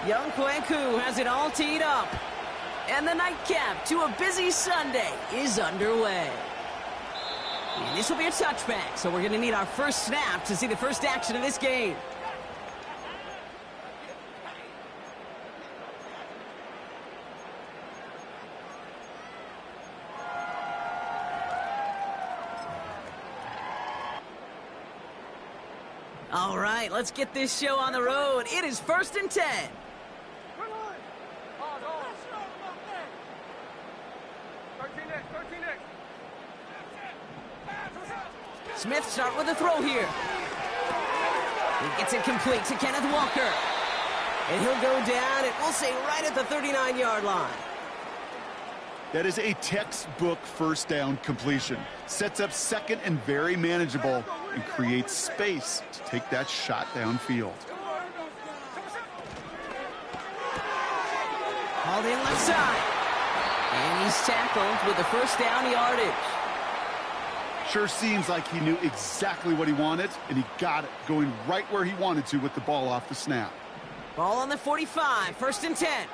Young Kwanku has it all teed up. And the nightcap to a busy Sunday is underway. And this will be a touchback, so we're going to need our first snap to see the first action of this game. All right, let's get this show on the road. It is 1st and 10. Smith start with a throw here. He gets it complete to Kenneth Walker. And he'll go down, and we'll say right at the 39-yard line. That is a textbook first down completion. Sets up second and very manageable and creates space to take that shot downfield. Called in left side. And he's tackled with the first down yardage. Sure seems like he knew exactly what he wanted, and he got it, going right where he wanted to with the ball off the snap. Ball on the 45, 1st and 10.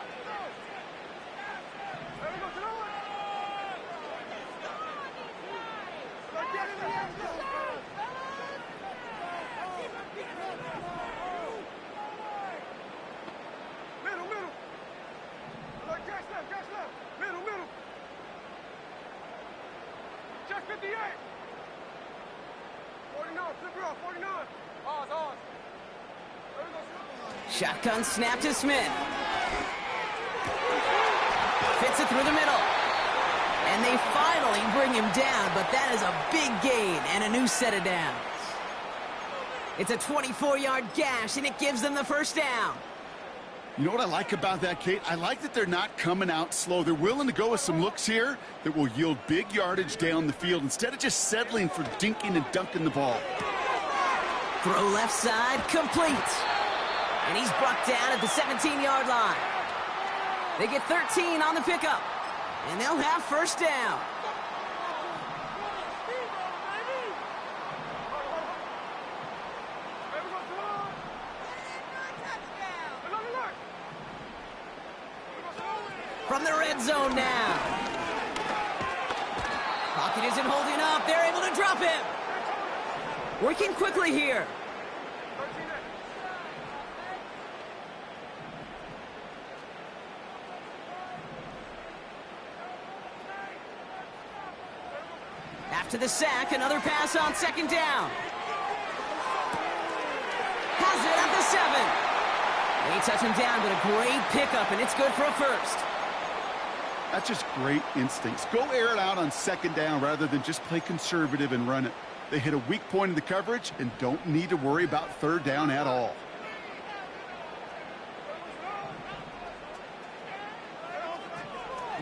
Shotgun snap to Smith. Fits it through the middle. And they finally bring him down, but that is a big gain and a new set of downs. It's a 24-yard gash, and it gives them the first down. You know what I like about that, Kate? I like that they're not coming out slow. They're willing to go with some looks here that will yield big yardage down the field instead of just settling for dinking and dunking the ball. Throw left side, complete. And he's brought down at the 17-yard line. They get 13 on the pickup. And they'll have first down. From the red zone now. Pocket isn't holding up. They're able to drop him. Working quickly here. After the sack, another pass on 2nd down. Has it at the 7. They touch him down, but a great pickup, and it's good for a first. That's just great instincts. Go air it out on 2nd down rather than just play conservative and run it. They hit a weak point in the coverage and don't need to worry about 3rd down at all.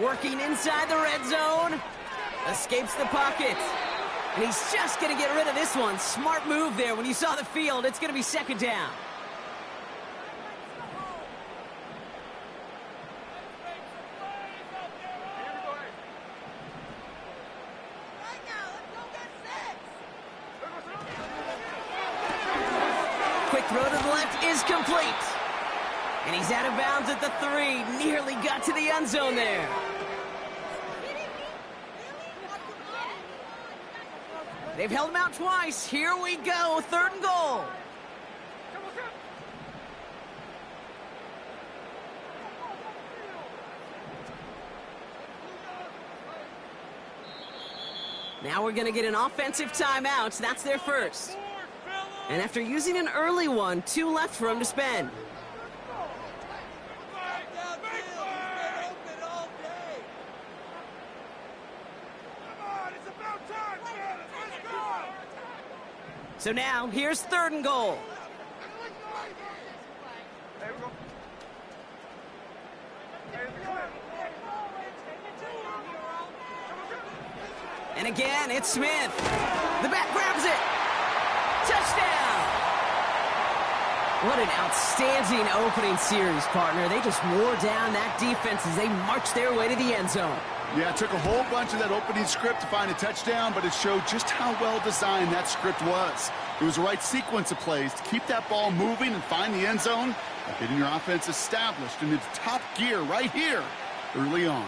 Working inside the red zone. Escapes the pocket. And he's just going to get rid of this one. Smart move there. When you saw the field, it's going to be 2nd down. Quick throw to the left is complete. And he's out of bounds at the 3. Nearly got to the end zone there. They've held him out twice. Here we go. 3rd and goal. Now we're going to get an offensive timeout. That's their first. And after using an early one, 2 left for him to spend. So now, here's 3rd and goal. And again, it's Smith. The back grabs it. Touchdown! What an outstanding opening series, partner. They just wore down that defense as they marched their way to the end zone. Yeah, it took a whole bunch of that opening script to find a touchdown, but it showed just how well designed that script was. It was the right sequence of plays to keep that ball moving and find the end zone by getting your offense established in its top gear right here early on.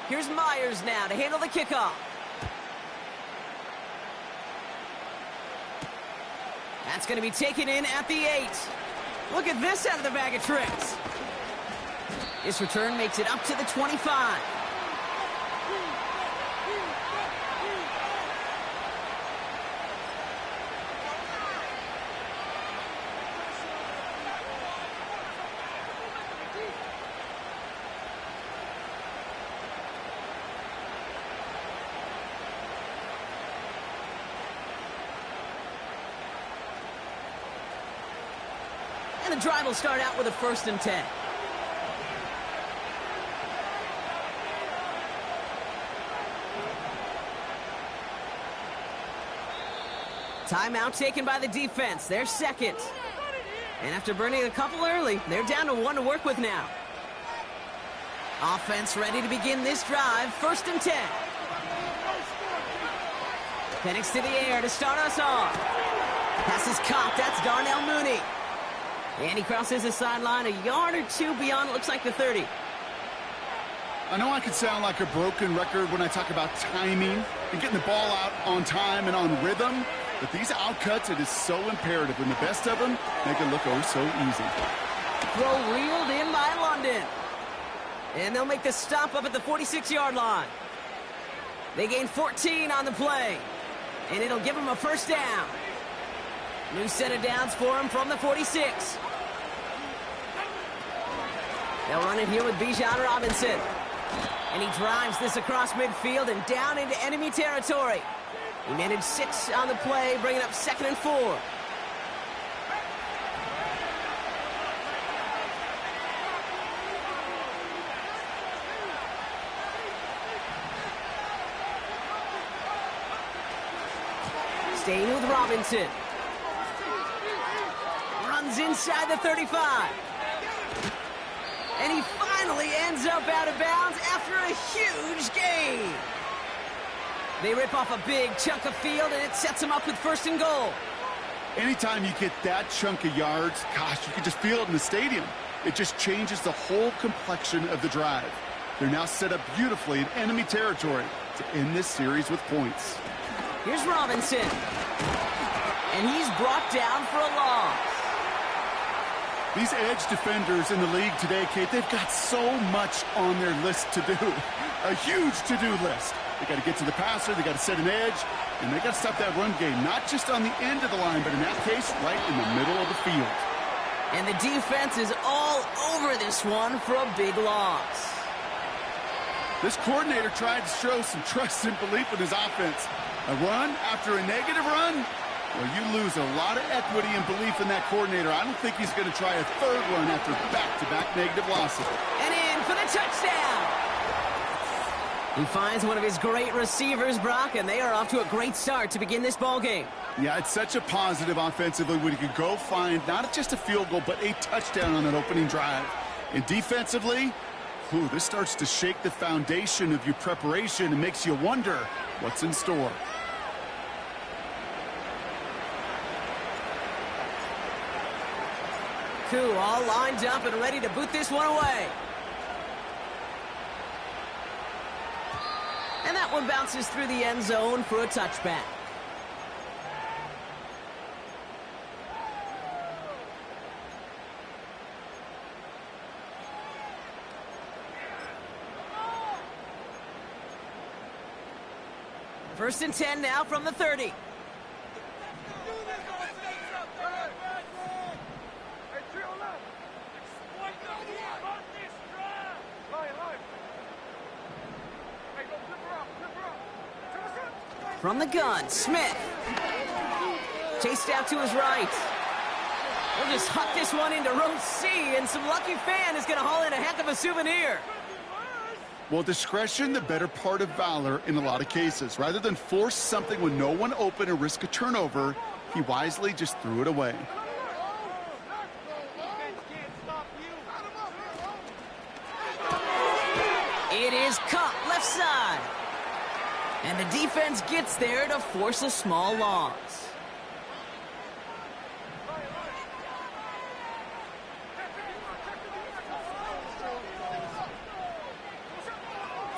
Here's Myers now to handle the kickoff. That's going to be taken in at the 8. Look at this out of the bag of tricks. This return makes it up to the 25. And the drive will start out with a 1st and 10. Timeout taken by the defense. They're second. And after burning a couple early, they're down to 1 to work with now. Offense ready to begin this drive. 1st and 10. Penix to the air to start us off. Pass is caught. That's Darnell Mooney. And he crosses the sideline a yard or 2 beyond, it looks like, the 30. I know I could sound like a broken record when I talk about timing and getting the ball out on time and on rhythm, but these outcuts, it is so imperative, and the best of them make it look oh so easy. Throw reeled in by London. And they'll make the stop up at the 46-yard line. They gain 14 on the play, and it'll give them a 1st down. New set of downs for him from the 46. They'll run it here with Bijan Robinson. And he drives this across midfield and down into enemy territory. He managed 6 on the play, bringing up 2nd and 4. Staying with Robinson. Runs inside the 35. And he finally ends up out of bounds after a huge gain. They rip off a big chunk of field, and it sets them up with 1st and goal. Anytime you get that chunk of yards, gosh, you can just feel it in the stadium. It just changes the whole complexion of the drive. They're now set up beautifully in enemy territory to end this series with points. Here's Robinson. And he's brought down for a loss. These edge defenders in the league today, Kate, they've got so much on their list to do. A huge to-do list. They got to get to the passer, they got to set an edge, and they got to stop that run game, not just on the end of the line, but in that case, right in the middle of the field. And the defense is all over this one for a big loss. This coordinator tried to show some trust and belief in his offense. A run after a negative run? Well, you lose a lot of equity and belief in that coordinator. I don't think he's going to try a 3rd run after back-to-back negative losses. And in for the touchdown. He finds one of his great receivers, Brock, and they are off to a great start to begin this ball game. Yeah, it's such a positive offensively when you can go find not just a field goal, but a touchdown on that opening drive. And defensively, this starts to shake the foundation of your preparation and makes you wonder what's in store. Koo all lined up and ready to boot this one away. And that one bounces through the end zone for a touchback. First and 10 now from the 30. From the gun, Smith. Chased out to his right. We'll just huck this one into row C, and some lucky fan is going to haul in a heck of a souvenir. Well, discretion, the better part of valor in a lot of cases. Rather than force something with no one open and risk a turnover, he wisely just threw it away. It is caught left side. And the defense gets there to force a small loss.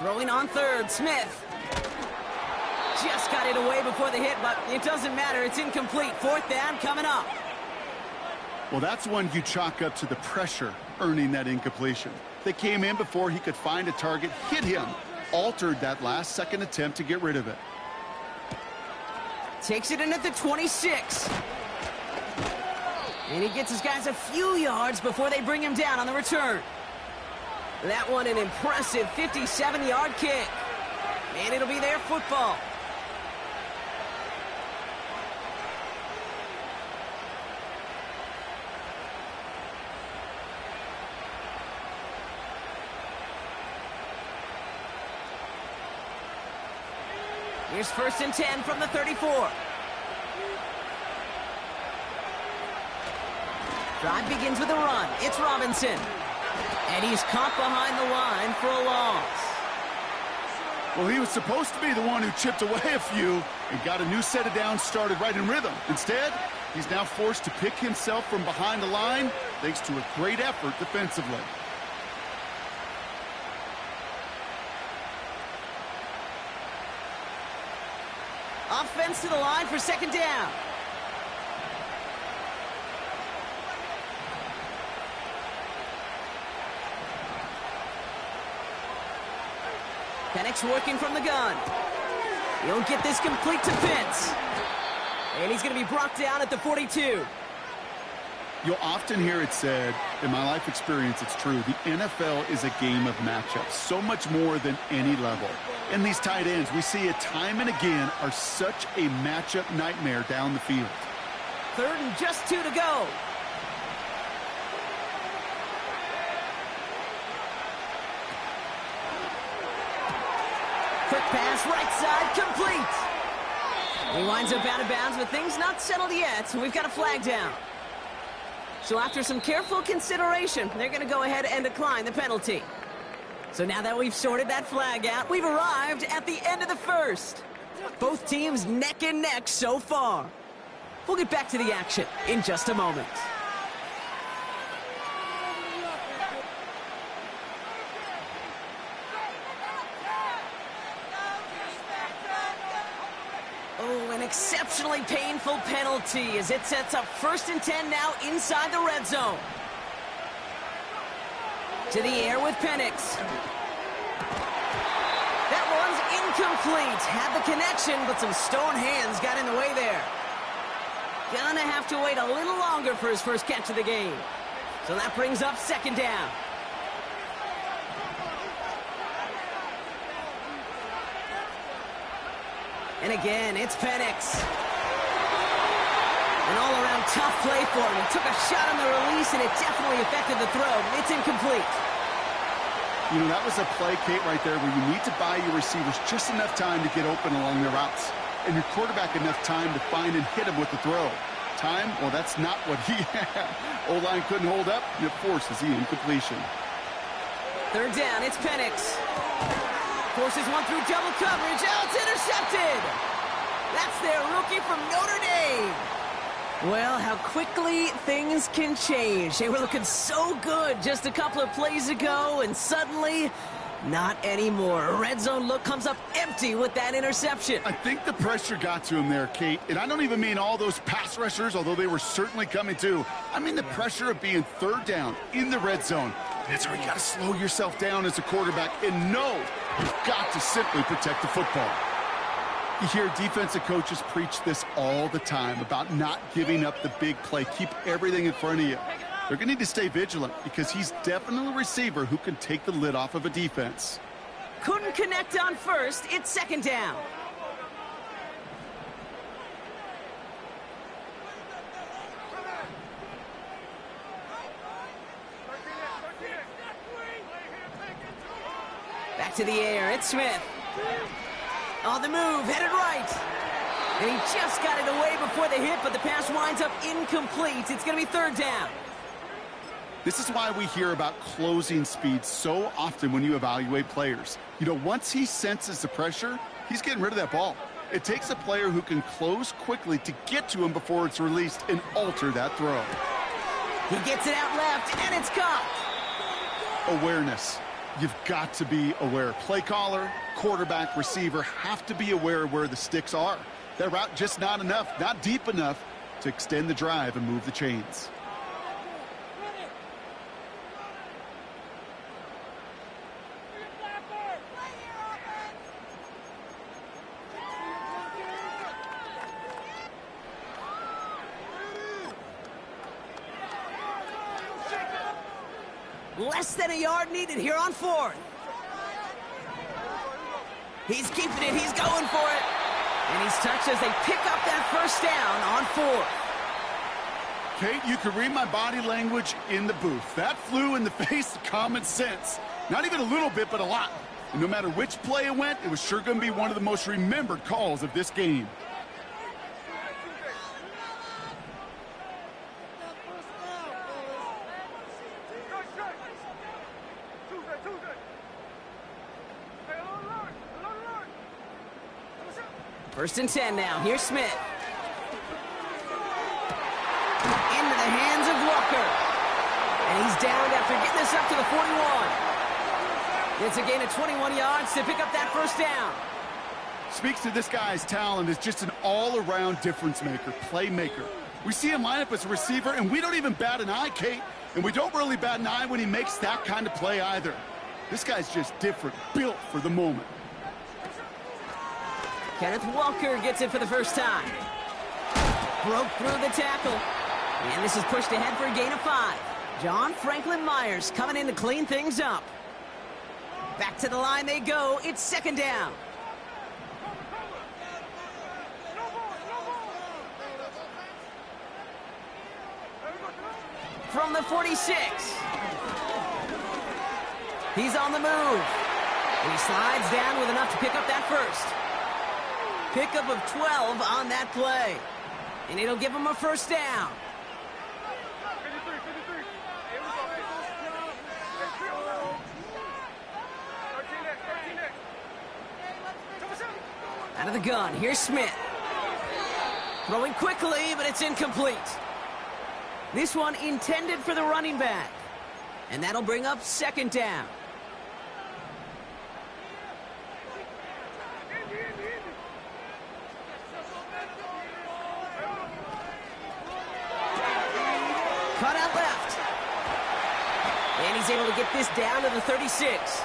Throwing on third, Smith. Just got it away before the hit, but it doesn't matter. It's incomplete. Fourth down coming up. Well, that's one you chalk up to the pressure earning that incompletion. They came in before he could find a target, hit him, altered that last-second attempt to get rid of it. Takes it in at the 26. And he gets his guys a few yards before they bring him down on the return. That one an impressive 57-yard kick. And it'll be their football. Here's 1st and 10 from the 34. Drive begins with a run. It's Robinson. And he's caught behind the line for a loss. Well, he was supposed to be the one who chipped away a few and got a new set of downs started right in rhythm. Instead, he's now forced to pick himself from behind the line thanks to a great effort defensively. Offense to the line for 2nd down. Penix working from the gun. He'll get this complete to Pitts. And he's going to be brought down at the 42. You'll often hear it said, in my life experience, it's true, the NFL is a game of matchups, so much more than any level. And these tight ends, we see it time and again, are such a matchup nightmare down the field. 3rd and just 2 to go. Quick pass, right side, complete. He winds up out of bounds, but things not settled yet, so we've got a flag down. So after some careful consideration, they're going to go ahead and decline the penalty. So now that we've sorted that flag out, we've arrived at the end of the 1st. Both teams neck and neck so far. We'll get back to the action in just a moment. Oh, an exceptionally painful penalty as it sets up 1st and 10 now inside the red zone. To the air with Penix. That one's incomplete. Had the connection, but some stone hands got in the way there. Gonna have to wait a little longer for his first catch of the game. So that brings up 2nd down. And again, it's Penix. An all-around tough play for him. He took a shot on the release, and it definitely affected the throw. It's incomplete. You know, that was a play, Kate, right there, where you need to buy your receivers just enough time to get open along their routes, and your quarterback enough time to find and hit him with the throw. Time? Well, that's not what he had. O-line couldn't hold up, and it forces the incompletion. 3rd down, it's Penix. Forces one through double coverage. Oh, it's intercepted! That's their rookie from Notre Dame. Well, how quickly things can change. They were looking so good just a couple of plays ago, and suddenly, not anymore. A red zone look comes up empty with that interception. I think the pressure got to him there, Kate. And I don't even mean all those pass rushers, although they were certainly coming too. I mean the pressure of being 3rd down in the red zone. That's where you got to slow yourself down as a quarterback and know you've got to simply protect the football. You hear defensive coaches preach this all the time about not giving up the big play. Keep everything in front of you. They're going to need to stay vigilant because he's definitely a receiver who can take the lid off of a defense. Couldn't connect on 1st. It's 2nd down. Back to the air. It's Smith. On the move, headed right. And he just got it away before the hit, but the pass winds up incomplete. It's going to be 3rd down. This is why we hear about closing speed so often when you evaluate players. You know, once he senses the pressure, he's getting rid of that ball. It takes a player who can close quickly to get to him before it's released and alter that throw. He gets it out left, and it's caught. Awareness. You've got to be aware. Play caller, quarterback, receiver have to be aware of where the sticks are. That route just not enough, not deep enough to extend the drive and move the chains. Less than a yard needed here on 4th. He's keeping it. He's going for it. And he's touched as they pick up that first down on 4th. Kate, you can read my body language in the booth. That flew in the face of common sense. Not even a little bit, but a lot. And no matter which play it went, it was sure going to be one of the most remembered calls of this game. First and 10 now. Here's Smith. Into the hands of Walker. And he's downed after getting this up to the 41. It's a gain of 21 yards to pick up that first down. Speaks to this guy's talent as just an all-around difference maker, playmaker. We see him line up as a receiver, and we don't even bat an eye, Kate. And we don't really bat an eye when he makes that kind of play either. This guy's just different, built for the moment. Kenneth Walker gets it for the first time. Broke through the tackle. And this is pushed ahead for a gain of 5. John Franklin Myers coming in to clean things up. Back to the line they go. It's second down. From the 46. He's on the move. And he slides down with enough to pick up that first. Pickup of 12 on that play. And it'll give him a first down. Out of the gun, here's Smith. Throwing quickly, but it's incomplete. This one intended for the running back. And that'll bring up second down. Cut out left. And he's able to get this down to the 36.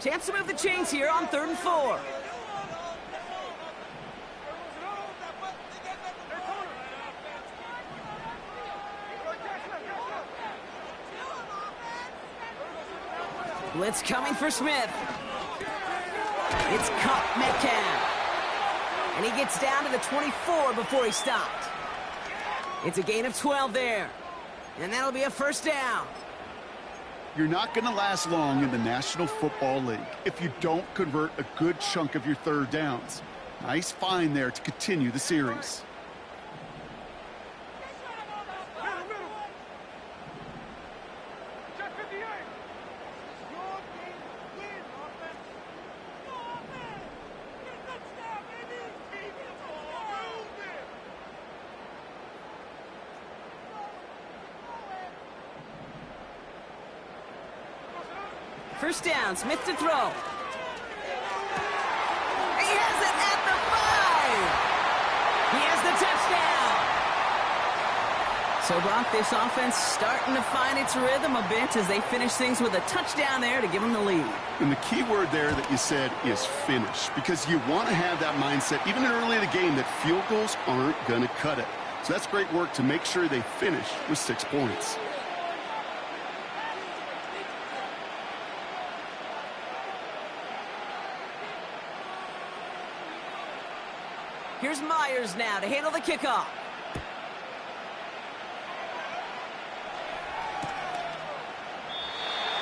Chance to move the chains here on 3rd and 4. Blitz coming for Smith. It's Cup Metcalf. And he gets down to the 24 before he stopped. It's a gain of 12 there. And that'll be a first down. You're not going to last long in the National Football League if you don't convert a good chunk of your third downs. Nice find there to continue the series. First down, Smith to throw. He has it at the 5. He has the touchdown. So, Brock, this offense starting to find its rhythm a bit as they finish things with a touchdown there to give them the lead. And the key word there that you said is finish, because you want to have that mindset, even early in the game, that field goals aren't going to cut it. So that's great work to make sure they finish with 6 points. Here's Myers now to handle the kickoff.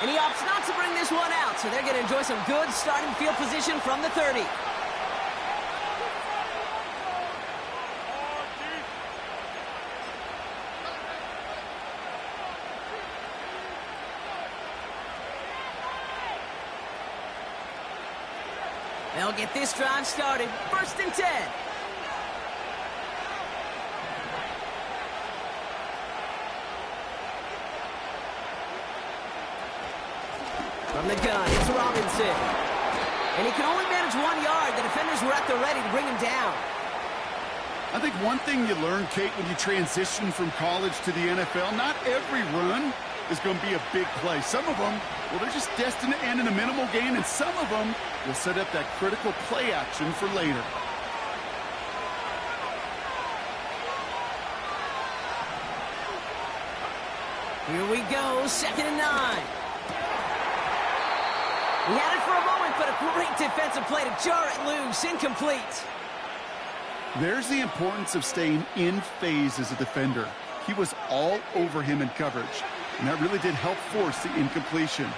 And he opts not to bring this one out, so they're going to enjoy some good starting field position from the 30. They'll get this drive started. 1st and 10. From the gun, it's Robinson. And he can only manage 1 yard. The defenders were at the ready to bring him down. I think one thing you learn, Kate, when you transition from college to the NFL, not every run is going to be a big play. Some of them, well, they're just destined to end in a minimal gain, and some of them will set up that critical play action for later. Here we go, 2nd and 9. He had it for a moment, but a great defensive play to jar it loose. Incomplete. There's the importance of staying in phase as a defender. He was all over him in coverage, and that really did help force the incompletion.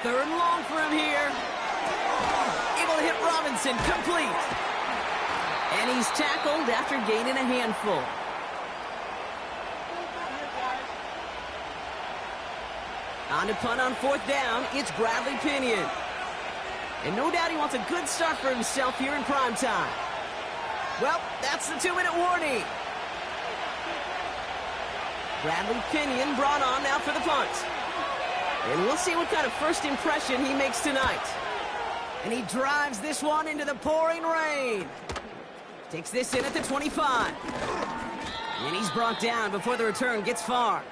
Third and long for him here. Able to hit Robinson, complete. And he's tackled after gaining a handful. On to punt on 4th down, it's Bradley Pinion. And no doubt he wants a good start for himself here in prime time. Well, that's the 2-minute warning. Bradley Pinion brought on now for the punt. And we'll see what kind of first impression he makes tonight. And he drives this one into the pouring rain. Takes this in at the 25. And he's brought down before the return gets far.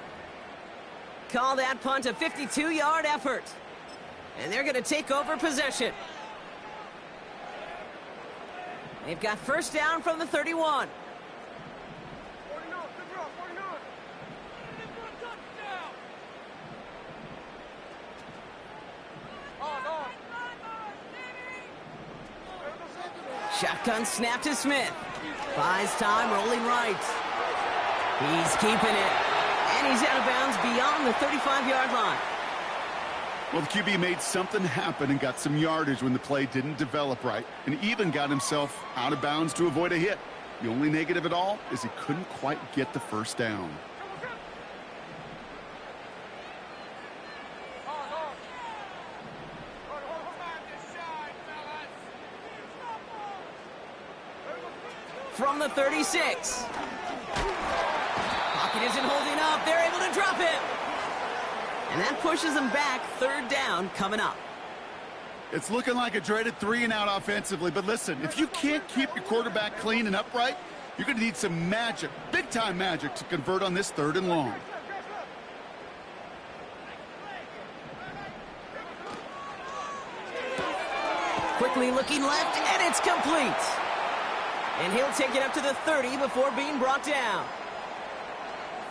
Call that punt a 52-yard effort. And they're going to take over possession. They've got 1st down from the 31. Shotgun snap to Smith. Buys time, rolling right. He's keeping it. And he's out of bounds beyond the 35-yard line. Well, the QB made something happen and got some yardage when the play didn't develop right, and even got himself out of bounds to avoid a hit. The only negative at all is he couldn't quite get the 1st down. From the 36. Pocket isn't holding up. They're able to drop him. And that pushes them back. 3rd down coming up. It's looking like a dreaded 3-and-out offensively, but listen, if you can't keep your quarterback clean and upright, you're going to need some magic, big-time magic, to convert on this 3rd and long. Quickly looking left, and it's complete. And he'll take it up to the 30 before being brought down.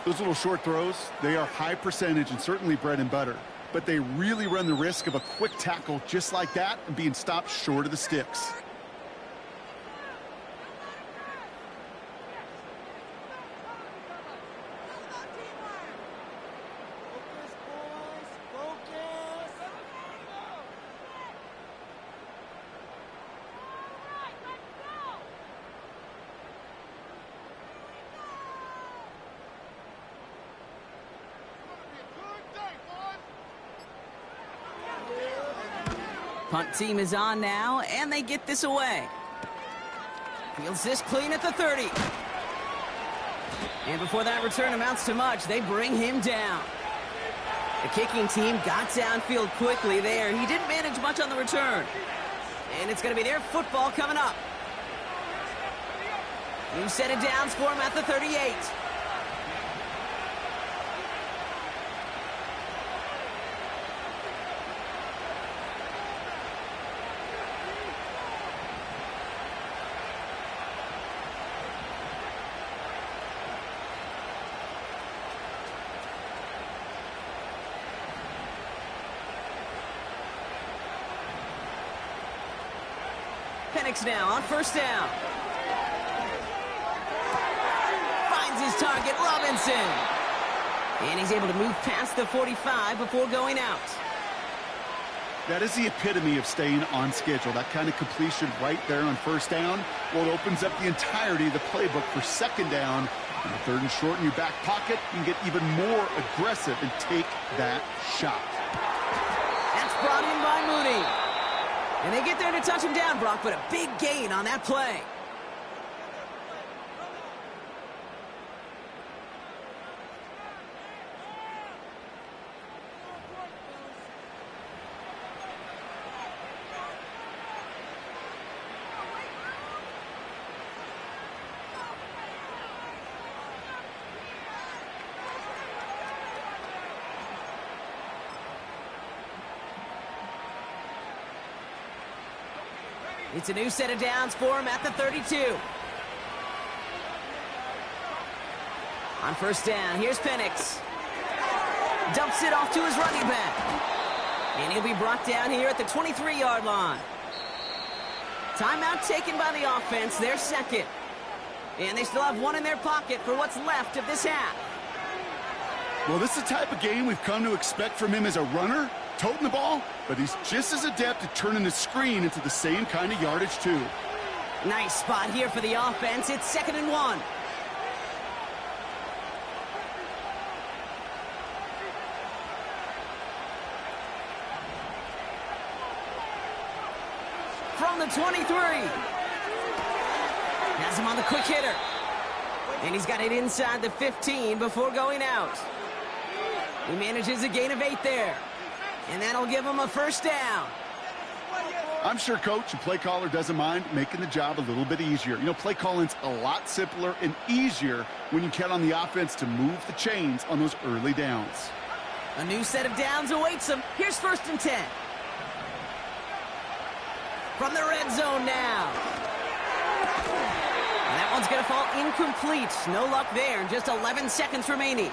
Those little short throws, they are high percentage and certainly bread and butter. But they really run the risk of a quick tackle just like that and being stopped short of the sticks. Punt team is on now, and they get this away. Fields this clean at the 30. And before that return amounts to much, they bring him down. The kicking team got downfield quickly there. He didn't manage much on the return. And it's going to be their football coming up. New set of downs for him at the 38. Penix now on 1st down. his target, Robinson. And he's able to move past the 45 before going out. That is the epitome of staying on schedule. That kind of completion right there on first down. Well, it opens up the entirety of the playbook for second down. And the third and short in your back pocket, you can get even more aggressive and take that shot. That's brought in by Mooney. And they get there to touch him down, Brock, but a big gain on that play. It's a new set of downs for him at the 32. On first down, here's Penix. Dumps it off to his running back. And he'll be brought down here at the 23-yard line. Timeout taken by the offense, their second. And they still have one in their pocket for what's left of this half. Well, this is the type of game we've come to expect from him as a runner, toting the ball, but he's just as adept at turning the screen into the same kind of yardage, too. Nice spot here for the offense. It's 2nd and 1. From the 23. Has him on the quick hitter. And he's got it inside the 15 before going out. He manages a gain of 8 there. And that'll give him a first down. I'm sure coach and play caller doesn't mind making the job a little bit easier. You know, play calling's a lot simpler and easier when you count on the offense to move the chains on those early downs. A new set of downs awaits him. Here's 1st and 10. From the red zone now. And that one's going to fall incomplete. No luck there. Just 11 seconds remaining.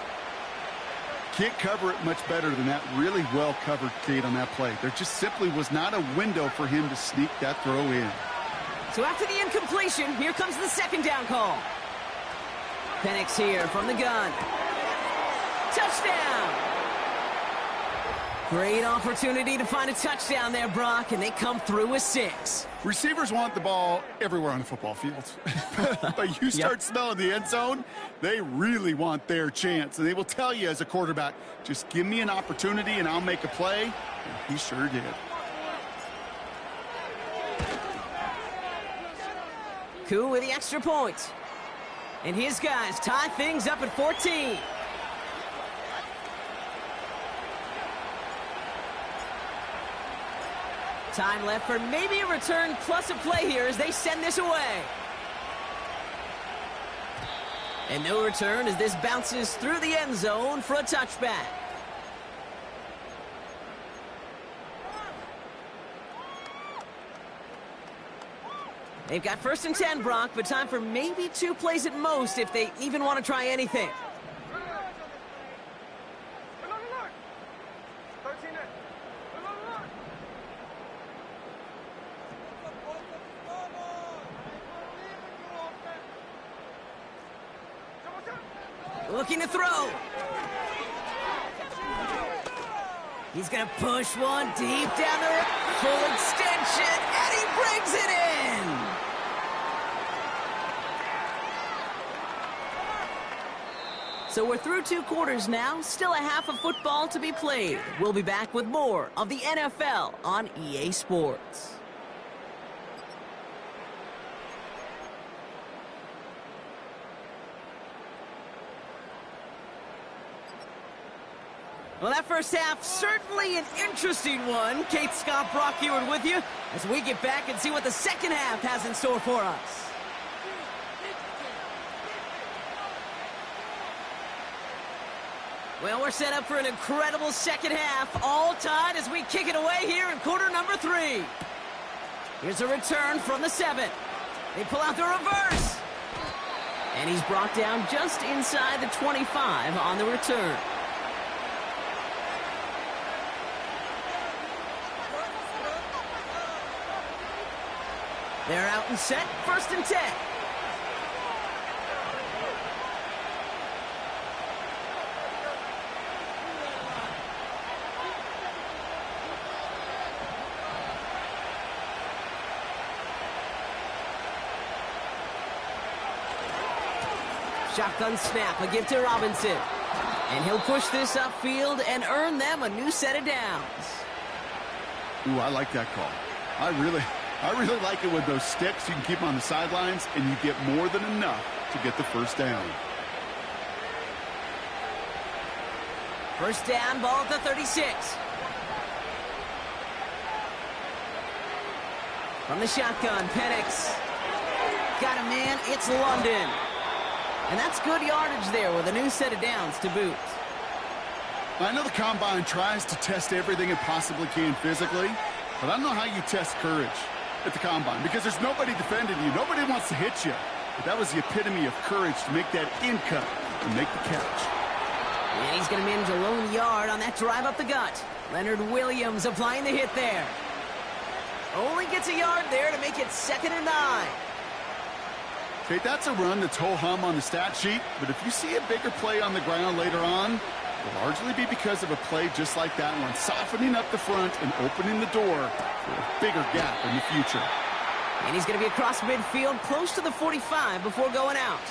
Can't cover it much better than that really well-covered Kate on that play. There just simply was not a window for him to sneak that throw in. So after the incompletion, here comes the 2nd down call. Penix here from the gun. Touchdown! Great opportunity to find a touchdown there, Brock, and they come through with 6. Receivers want the ball everywhere on the football field. But you start smelling the end zone, they really want their chance. And they will tell you as a quarterback, just give me an opportunity and I'll make a play. And he sure did. Koo with the extra point. And his guys tie things up at 14. Time left for maybe a return plus a play here as they send this away. And no return as this bounces through the end zone for a touchback. They've got 1st and 10, Brock, but time for maybe 2 plays at most if they even want to try anything. Looking to throw. He's going to push one deep down the full extension, and he brings it in. So we're through 2 quarters now, still a half of football to be played. We'll be back with more of the NFL on EA Sports. Well, that first half, certainly an interesting one. Kate, Scott, Brock Ewart with you as we get back and see what the second half has in store for us. Well, we're set up for an incredible second half, all tied as we kick it away here in quarter number 3. Here's a return from the 7. They pull out the reverse. And he's brought down just inside the 25 on the return. They're out and set, 1st and 10. Shotgun snap, a give to Robinson. And he'll push this upfield and earn them a new set of downs. Ooh, I like that call. I really like it with those sticks. You can keep them on the sidelines, and you get more than enough to get the first down. First down, ball at the 36. From the shotgun, Penix. Got a man, it's London. And that's good yardage there with a new set of downs to boot. I know the Combine tries to test everything it possibly can physically, but I don't know how you test courage at the Combine because there's nobody defending you. Nobody wants to hit you. But that was the epitome of courage to make that in cut and make the catch. And he's going to manage a lone yard on that drive up the gut. Leonard Williams applying the hit there. Only gets a yard there to make it 2nd and 9. Okay, that's a run that's ho-hum on the stat sheet, but if you see a bigger play on the ground later on, it'll largely be because of a play just like that one, softening up the front and opening the door for a bigger gap in the future. And he's going to be across midfield, close to the 45 before going out.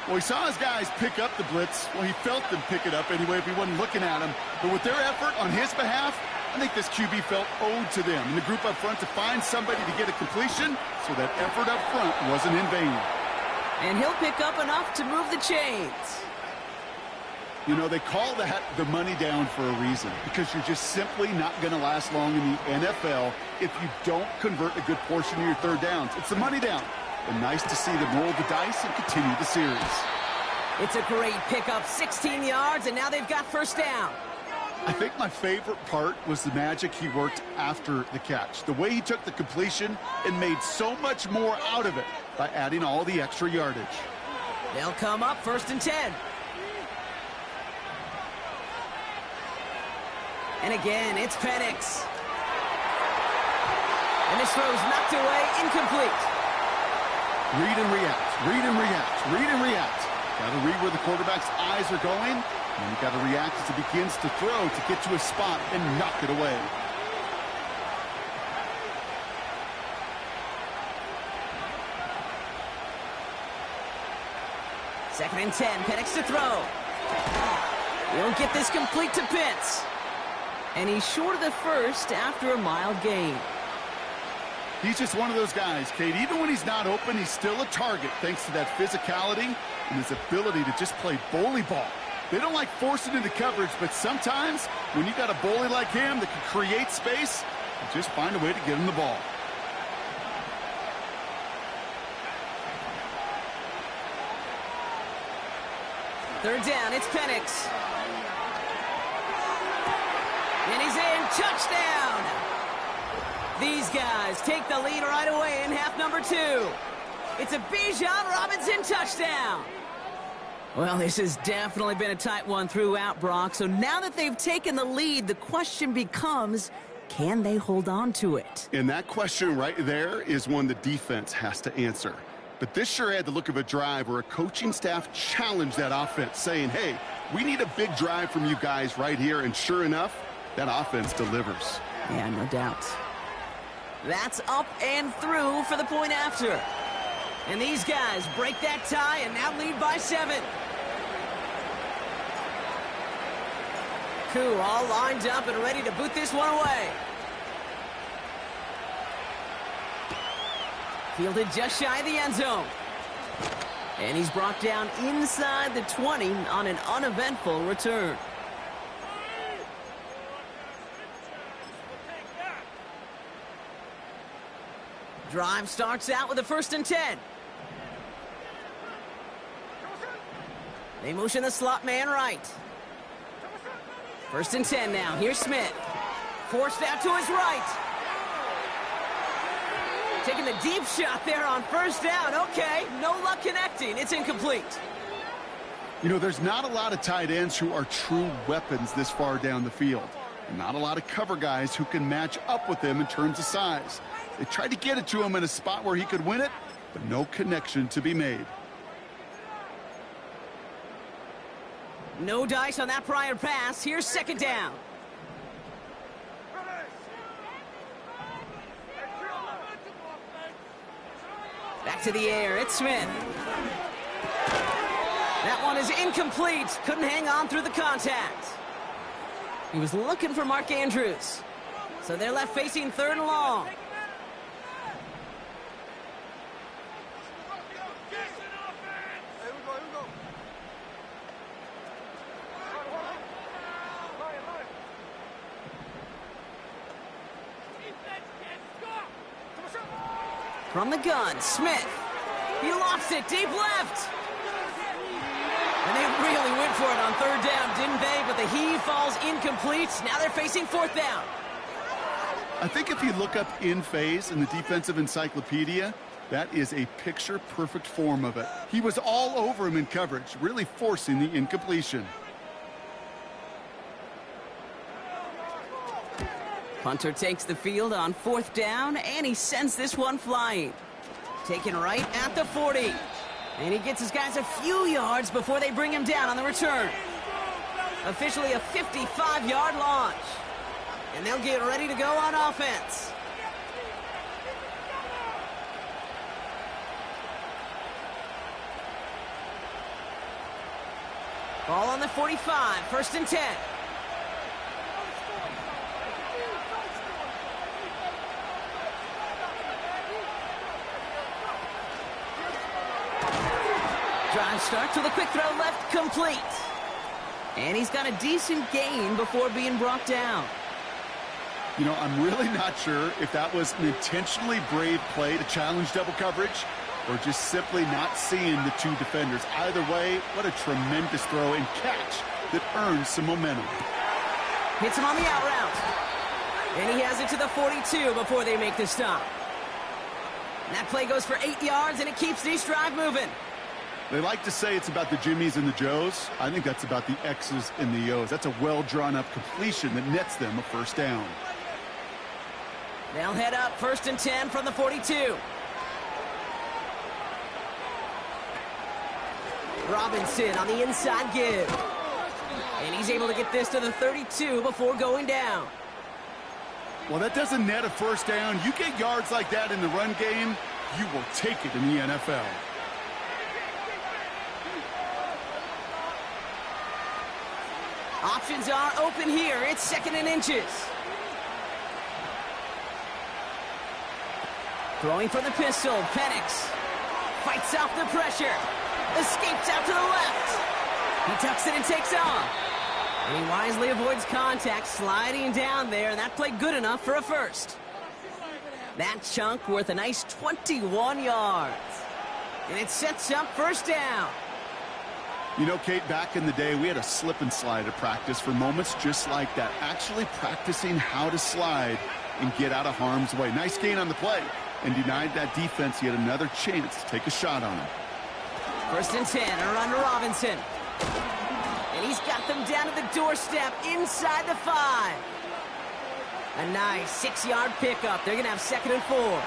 Well, he saw his guys pick up the blitz. Well, he felt them pick it up anyway if he wasn't looking at him. But with their effort on his behalf, I think this QB felt owed to them and the group up front to find somebody to get a completion so that effort up front wasn't in vain. And he'll pick up enough to move the chains. You know, they call that the money down for a reason because you're just simply not going to last long in the NFL if you don't convert a good portion of your third downs. It's the money down. And nice to see them roll the dice and continue the series. It's a great pickup, 16 yards, and now they've got first down. I think my favorite part was the magic he worked after the catch. The way he took the completion and made so much more out of it by adding all the extra yardage. They'll come up 1st and 10. And again, it's Penix. And this throw's knocked away, incomplete. Read and react, read and react, read and react. Got to read where the quarterback's eyes are going, and you got to react as he begins to throw to get to a spot and knock it away. Second and 10, Penix to throw. He'll get this complete to Pitts. And he's short of the first after a mild gain. He's just one of those guys, Kate. Even when he's not open, he's still a target thanks to that physicality and his ability to just play bully ball. They don't like forcing into coverage, but sometimes when you got a bully like him that can create space, you just find a way to get him the ball. Third down, it's Penix. And he's in, touchdown! These guys take the lead right away in half number 2. It's a Bijan Robinson touchdown. Well, this has definitely been a tight one throughout, Brock. So now that they've taken the lead, the question becomes, can they hold on to it? And that question right there is one the defense has to answer. But this sure had the look of a drive where a coaching staff challenged that offense, saying, hey, we need a big drive from you guys right here. And sure enough, that offense delivers. Yeah, no doubt. That's up and through for the point after. And these guys break that tie and now lead by 7. Koo all lined up and ready to boot this one away. Fielded just shy of the end zone. And he's brought down inside the 20 on an uneventful return. Drive starts out with a 1st and 10. They motion the slot man right. 1st and 10 now. Here's Smith. Forced out to his right. Taking the deep shot there on 1st down. Okay, no luck connecting. It's incomplete. You know, there's not a lot of tight ends who are true weapons this far down the field. And not a lot of cover guys who can match up with them in terms of size. They tried to get it to him in a spot where he could win it, but no connection to be made. No dice on that prior pass. Here's 2nd down. Back to the air. It's Smith. That one is incomplete. Couldn't hang on through the contact. He was looking for Mark Andrews. So they're left facing 3rd and long. From the gun, Smith. He lost it deep left. And they really went for it on 3rd down, didn't they? But the heave falls incomplete. Now they're facing 4th down. I think if you look up in phase in the defensive encyclopedia, that is a picture-perfect form of it. He was all over him in coverage, really forcing the incompletion. Punter takes the field on 4th down, and he sends this one flying. Taken right at the 40. And he gets his guys a few yards before they bring him down on the return. Officially a 55-yard launch. And they'll get ready to go on offense. Ball on the 45, 1st and 10. Drive starts with a quick throw left, complete. And he's got a decent gain before being brought down. You know, I'm really not sure if that was an intentionally brave play to challenge double coverage or just simply not seeing the 2 defenders. Either way, what a tremendous throw and catch that earns some momentum. Hits him on the out route. And he has it to the 42 before they make the stop. And that play goes for 8 yards, and it keeps this drive moving. They like to say it's about the Jimmies and the Joes. I think that's about the X's and the O's. That's a well-drawn-up completion that nets them a 1st down. They'll head up 1st and 10 from the 42. Robinson on the inside give. And he's able to get this to the 32 before going down. Well, that doesn't net a 1st down. You get yards like that in the run game, you will take it in the NFL. Options are open here. It's 2nd and inches. Throwing from the pistol, Penix fights off the pressure. Escapes out to the left. He tucks it and takes off. And he wisely avoids contact, sliding down there, and that played good enough for a 1st. That chunk worth a nice 21 yards. And it sets up 1st down. You know, Kate, back in the day, we had a slip and slide at practice for moments just like that. Actually practicing how to slide and get out of harm's way. Nice gain on the play, and denied that defense yet another chance to take a shot on him. 1st and 10, a run to Robinson. And he's got them down to the doorstep inside the 5. A nice 6-yard pickup. They're going to have 2nd and 4.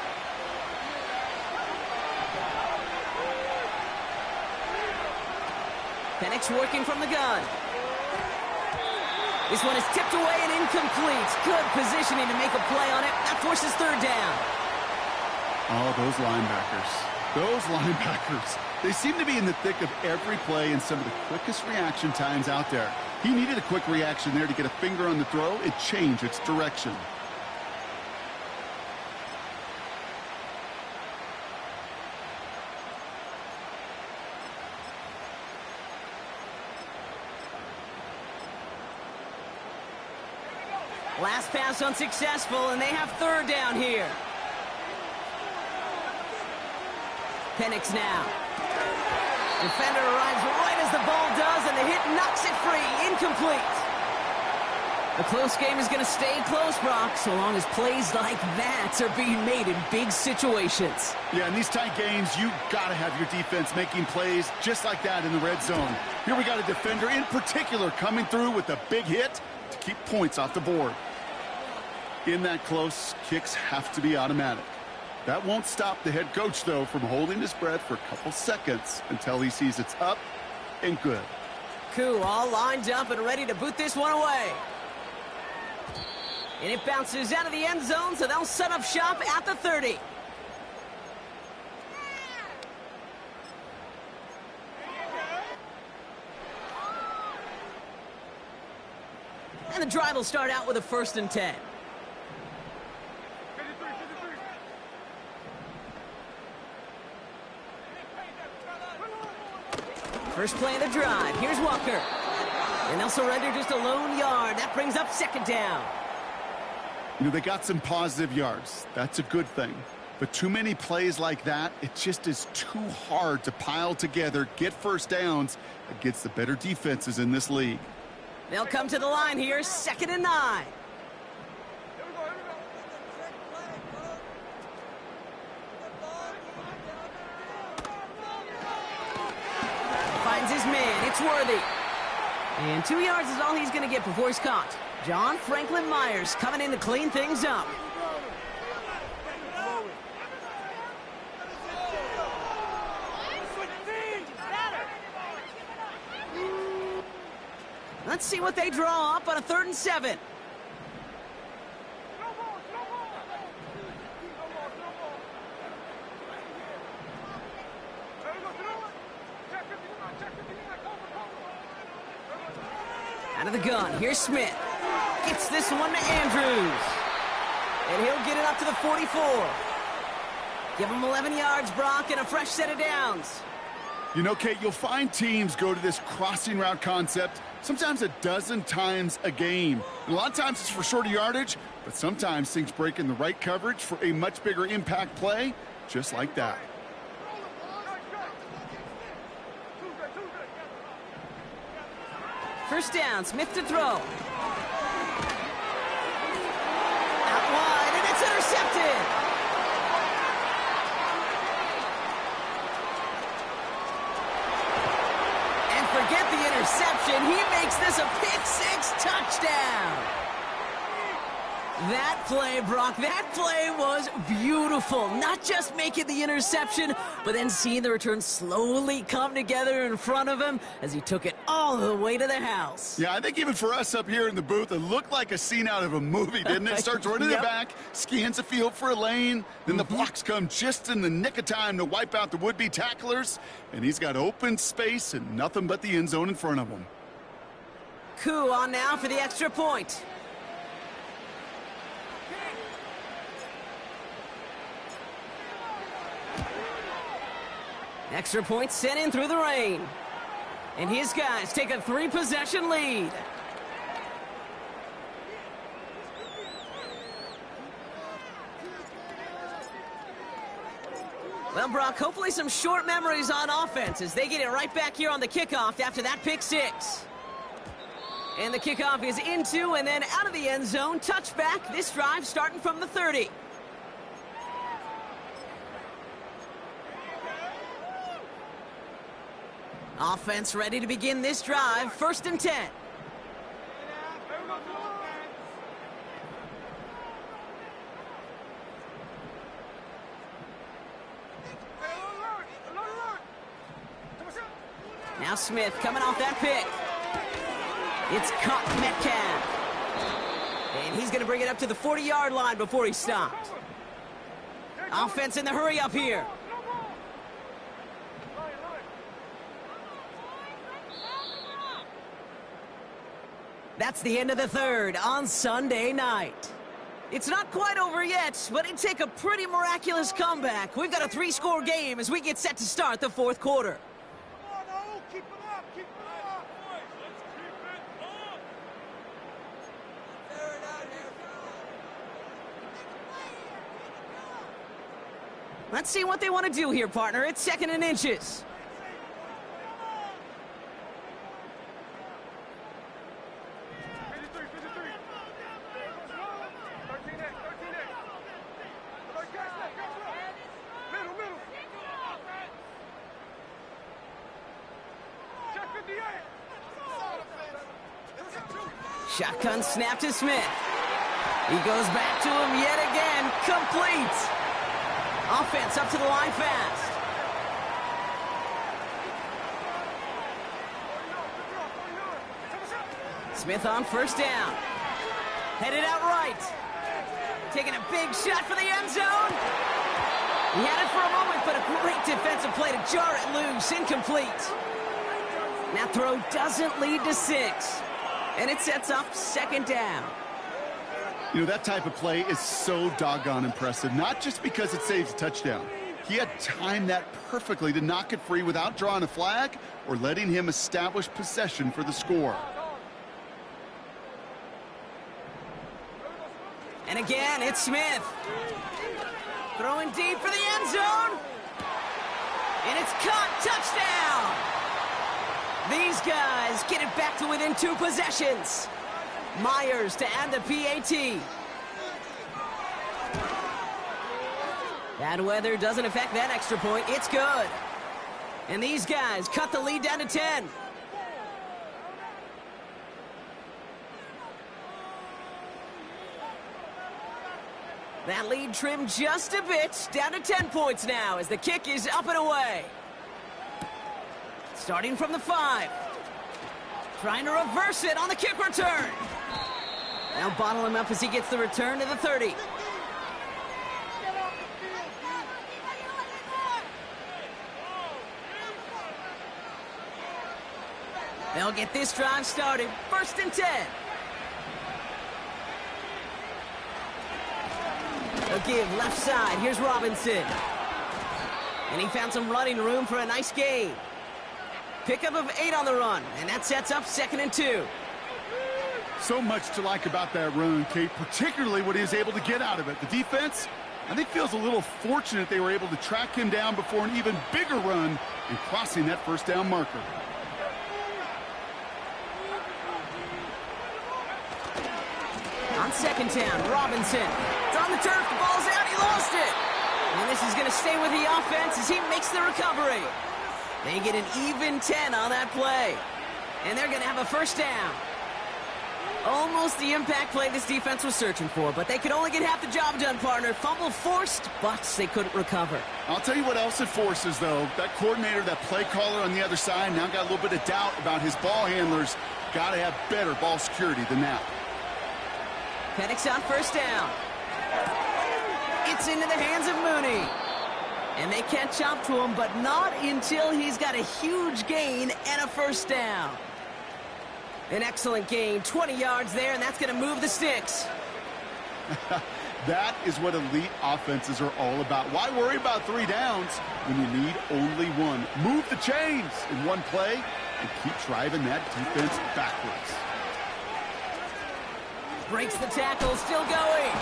Penix working from the gun. This one is tipped away and incomplete. Good positioning to make a play on it. That forces 3rd down. Oh, those linebackers. Those linebackers. They seem to be in the thick of every play and some of the quickest reaction times out there. He needed a quick reaction there to get a finger on the throw. It changed its direction. Last pass unsuccessful, and they have 3rd down here. Penix now. Defender arrives right as the ball does, and the hit knocks it free. Incomplete. A close game is going to stay close, Brock, so long as plays like that are being made in big situations. Yeah, in these tight games, you got to have your defense making plays just like that in the red zone. Here we got a defender in particular coming through with a big hit to keep points off the board. In that close, kicks have to be automatic. That won't stop the head coach, though, from holding his breath for a couple seconds until he sees it's up and good. Koo all lined up and ready to boot this one away. And it bounces out of the end zone, so they'll set up shop at the 30. And the drive will start out with a 1st and 10. First play of the drive. Here's Walker. And they'll surrender just a lone yard. That brings up 2nd down. You know, they got some positive yards. That's a good thing. But too many plays like that, it just is too hard to pile together, get first downs against the better defenses in this league. They'll come to the line here, 2nd and 9. Finds his man. It's Worthy. And 2 yards is all he's going to get before he's caught. John Franklin Myers coming in to clean things up. Let's see what they draw up on a 3rd and 7. Out of the gun, here's Smith. Gets this one to Andrews. And he'll get it up to the 44. Give him 11 yards, Brock, and a fresh set of downs. You know, Kate, you'll find teams go to this crossing route concept sometimes a dozen times a game. And a lot of times it's for shorter yardage, but sometimes things break in the right coverage for a much bigger impact play, just like that. First down, Smith to throw. Out wide, and it's intercepted. And forget the interception. He makes this a pick-6 touchdown. That play, Brock, that play was beautiful. Not just making the interception, but then seeing the return slowly come together in front of him as he took it all the way to the house. Yeah, I think even for us up here in the booth, it looked like a scene out of a movie, didn't it? Starts running the back, scans the field for a lane, then the blocks come just in the nick of time to wipe out the would-be tacklers, and he's got open space and nothing but the end zone in front of him. Koo on now for the extra point. Extra point sent in through the rain. And his guys take a 3-possession lead. Well, Brock, hopefully some short memories on offense as they get it right back here on the kickoff after that pick-6. And the kickoff is into and then out of the end zone. Touchback, this drive starting from the 30. Offense ready to begin this drive. 1st and 10. Now Smith coming off that pick. It's caught Metcalf. And he's going to bring it up to the 40-yard line before he stopped. Offense in the hurry up here. That's the end of the 3rd on Sunday night. It's not quite over yet, but it'd take a pretty miraculous comeback. We've got a 3-score game as we get set to start the 4th quarter. Let's see what they want to do here, partner. It's 2nd and inches. Shotgun snap to Smith. He goes back to him yet again. Complete. Offense up to the line fast. Smith on 1st down. Headed out right. Taking a big shot for the end zone. He had it for a moment, but a great defensive play to jar it loose. Incomplete. That throw doesn't lead to 6. And it sets up second down. You know, that type of play is so doggone impressive, not just because it saves a touchdown. He had timed that perfectly to knock it free without drawing a flag or letting him establish possession for the score. And again, it's Smith. Throwing deep for the end zone. And it's caught. Touchdown! These guys get it back to within 2 possessions. Myers to add the PAT. Bad weather doesn't affect that extra point. It's good. And these guys cut the lead down to 10. That lead trimmed just a bit, down to 10 points now as the kick is up and away. Starting from the 5. Trying to reverse it on the kick return. Now bottle him up as he gets the return to the 30. They'll get this drive started. 1st and 10. They'll give left side. Here's Robinson. And he found some running room for a nice gain. Pickup of 8 on the run. And that sets up 2nd and 2. So much to like about that run, Kate, particularly what he was able to get out of it. The defense, I think, feels a little fortunate they were able to track him down before an even bigger run and crossing that 1st down marker. On 2nd down, Robinson. It's on the turf, the ball's out, he lost it. And this is going to stay with the offense as he makes the recovery. They get an even 10 on that play. And they're going to have a 1st down. Almost the impact play this defense was searching for, but they could only get half the job done, partner. Fumble forced, but they couldn't recover. I'll tell you what else it forces, though. That coordinator, that play caller on the other side, now got a little bit of doubt about his ball handlers. Got to have better ball security than that. Penix on 1st down. It's into the hands of Mooney. And they catch up to him, but not until he's got a huge gain and a 1st down. An excellent gain, 20 yards there, and that's going to move the sticks. That is what elite offenses are all about. Why worry about 3 downs when you need only 1? Move the chains in one play and keep driving that defense backwards. Breaks the tackle, still going.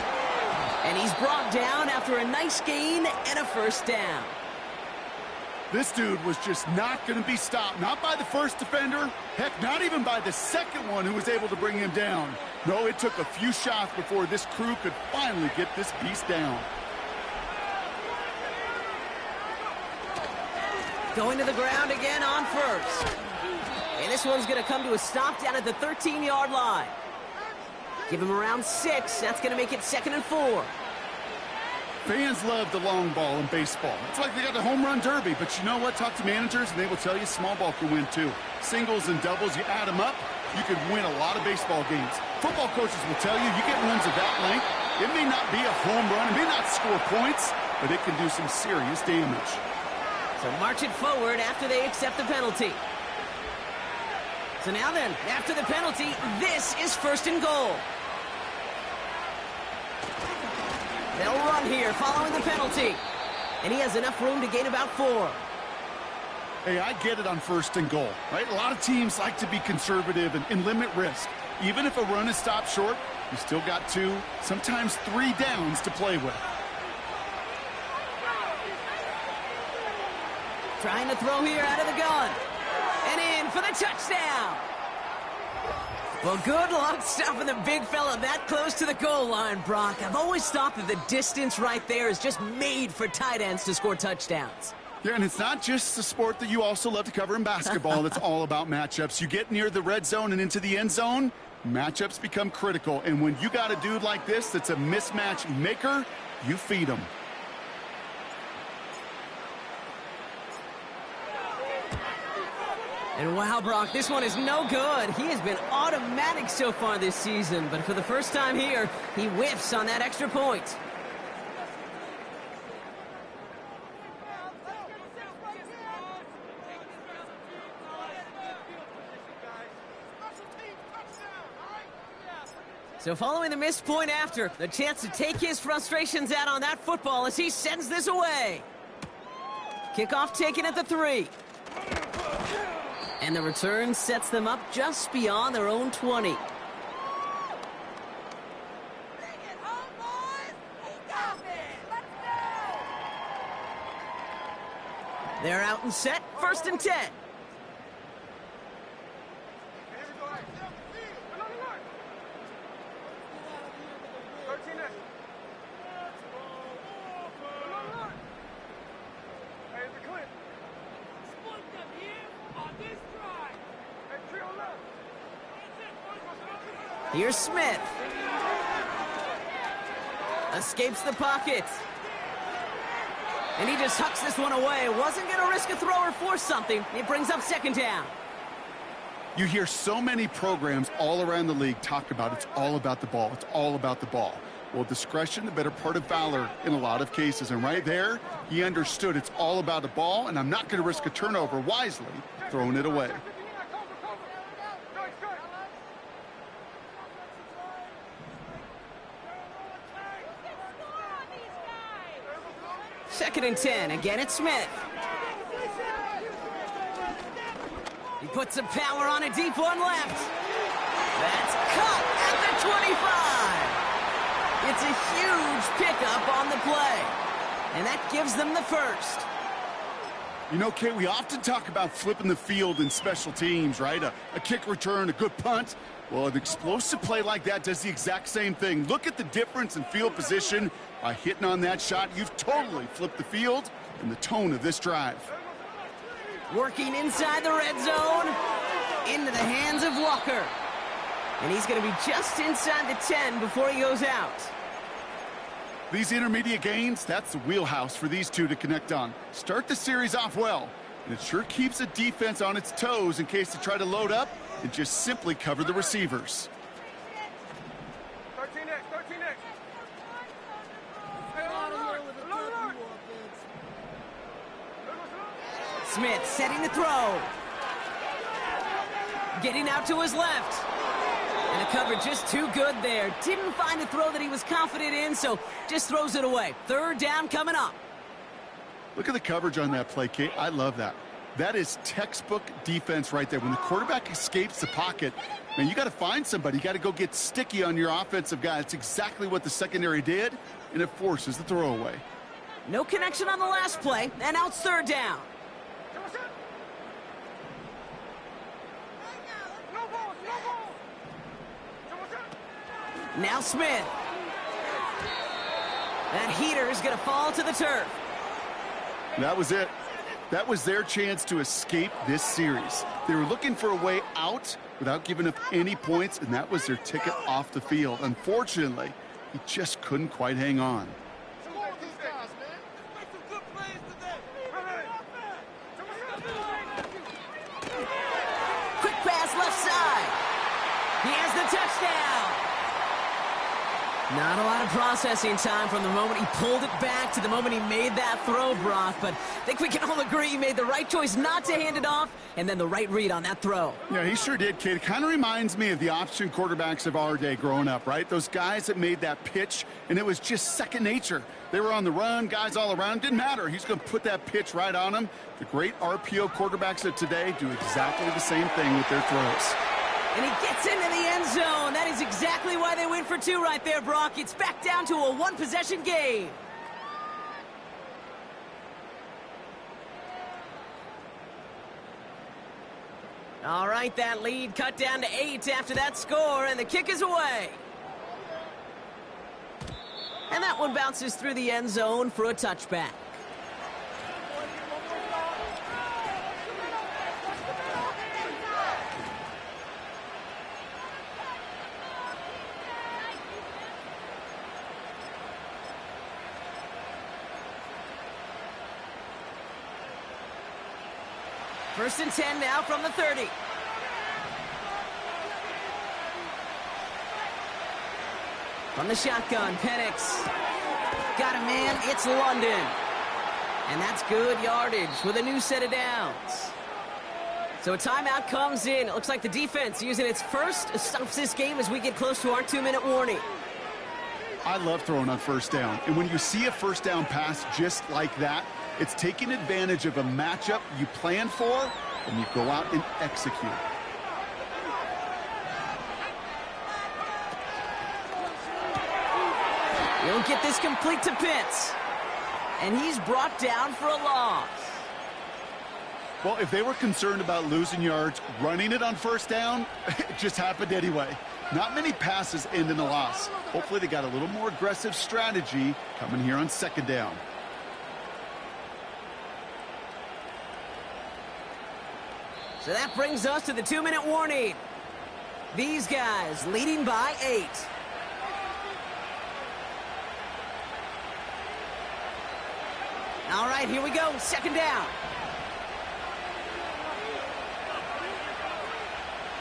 And he's brought down after a nice gain and a 1st down. This dude was just not going to be stopped. Not by the first defender. Heck, not even by the second one who was able to bring him down. No, it took a few shots before this crew could finally get this beast down. Going to the ground again on 1st. And this one's going to come to a stop down at the 13-yard line. Give him around 6. That's going to make it 2nd and 4. Fans love the long ball in baseball. It's like they got the home run derby, but you know what? Talk to managers, and they will tell you small ball can win too. Singles and doubles, you add them up, you could win a lot of baseball games. Football coaches will tell you, you get runs of that length, it may not be a home run, it may not score points, but it can do some serious damage. So march it forward after they accept the penalty. So now then, after the penalty, this is 1st and goal. They'll run here following the penalty. And he has enough room to gain about 4. Hey, I get it on 1st and goal, right? A lot of teams like to be conservative and limit risk. Even if a run is stopped short, you still got 2, sometimes 3 downs to play with. Trying to throw here out of the gun. And in for the touchdown. Well, good luck stopping the big fella that close to the goal line, Brock. I've always thought that the distance right there is just made for tight ends to score touchdowns. Yeah, and it's not just the sport that you also love to cover in basketball. It's all about matchups. You get near the red zone and into the end zone, matchups become critical. And when you got a dude like this that's a mismatch maker, you feed him. And wow, Brock, this one is no good. He has been automatic so far this season, but for the first time here, he whiffs on that extra point. So following the missed point after, the chance to take his frustrations out on that football as he sends this away. Kickoff taken at the 3. And the return sets them up just beyond their own 20. They're out and set, 1st and 10. Here's Smith. Escapes the pocket. And he just hucks this one away. Wasn't going to risk a throw or force something. It brings up 2nd down. You hear so many programs all around the league talk about it's all about the ball. It's all about the ball. Well, discretion, the better part of valor in a lot of cases. And right there, he understood it's all about the ball, and I'm not going to risk a turnover, wisely throwing it away. Second and 10. Again, it's Smith. He puts some power on a deep one left. That's cut at the 25. It's a huge pickup on the play. And that gives them the 1st. You know, Kate, we often talk about flipping the field in special teams, right? A kick return, a good punt. Well, an explosive play like that does the exact same thing. Look at the difference in field position. By hitting on that shot, you've totally flipped the field and the tone of this drive. Working inside the red zone, into the hands of Walker. And he's going to be just inside the 10 before he goes out. These intermediate gains, that's the wheelhouse for these two to connect on. Start the series off well, and it sure keeps the defense on its toes in case they try to load up and just simply cover the receivers. 13X. Smith setting the throw. Getting out to his left. And the coverage just too good there. Didn't find a throw that he was confident in, so just throws it away. 3rd down coming up. Look at the coverage on that play, Kate. I love that. That is textbook defense right there. When the quarterback escapes the pocket, man, you got to find somebody. You got to go get sticky on your offensive guy. That's exactly what the secondary did, and it forces the throwaway. No connection on the last play, and now it's 3rd down. Now Smith. That heater is going to fall to the turf. That was it. That was their chance to escape this series. They were looking for a way out without giving up any points, and that was their ticket off the field. Unfortunately, he just couldn't quite hang on. Quick pass left side. He has the touchdown. Not a lot of processing time from the moment he pulled it back to the moment he made that throw, Brock. But I think we can all agree he made the right choice not to hand it off, and then the right read on that throw. Yeah, he sure did, kid. It kind of reminds me of the option quarterbacks of our day growing up, right? Those guys that made that pitch, and it was just second nature. They were on the run, guys all around. Didn't matter. He's going to put that pitch right on them. The great RPO quarterbacks of today do exactly the same thing with their throws. And he gets into the end zone. That is exactly why they win for 2 right there, Brock. It's back down to a 1-possession game. All right, that lead cut down to 8 after that score, and the kick is away. And that one bounces through the end zone for a touchback. First and 10 now from the 30. From the shotgun, Penix. Got a man, it's London. And that's good yardage with a new set of downs. So a timeout comes in. It looks like the defense using its first stops this game as we get close to our 2-minute warning. I love throwing on first down. And when you see a first down pass just like that, it's taking advantage of a matchup you plan for, and you go out and execute. He'll get this complete to Pitts. And he's brought down for a loss. Well, if they were concerned about losing yards, running it on first down, it just happened anyway. Not many passes end in a loss. Hopefully they got a little more aggressive strategy coming here on second down. So that brings us to the 2-minute warning. These guys leading by 8. All right, here we go. Second down.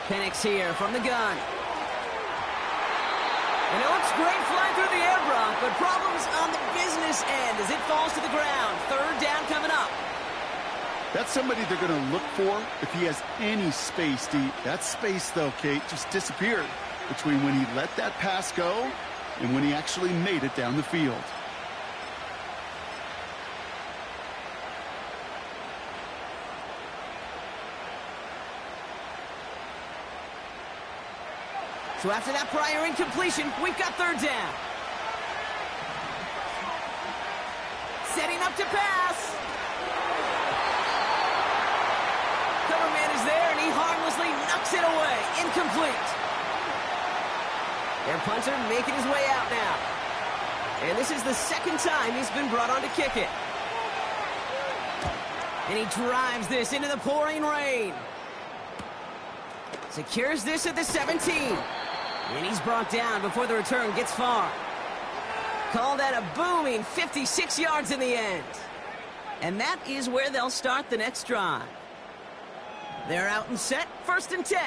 Penix here from the gun. And it looks great flying through the air, Brock, but problems on the business end as it falls to the ground. Third down coming up. That's somebody they're going to look for if he has any space deep. That space, though, Kate, just disappeared between when he let that pass go and when he actually made it down the field. So after that prior incompletion, we've got third down. Setting up to pass. Cover man is there, and he harmlessly knocks it away. Incomplete. Their punter making his way out now. And this is the second time he's been brought on to kick it. And he drives this into the pouring rain. Secures this at the 17. And he's brought down before the return gets far. Call that a booming 56 yards in the end. And that is where they'll start the next drive. They're out and set, 1st and 10.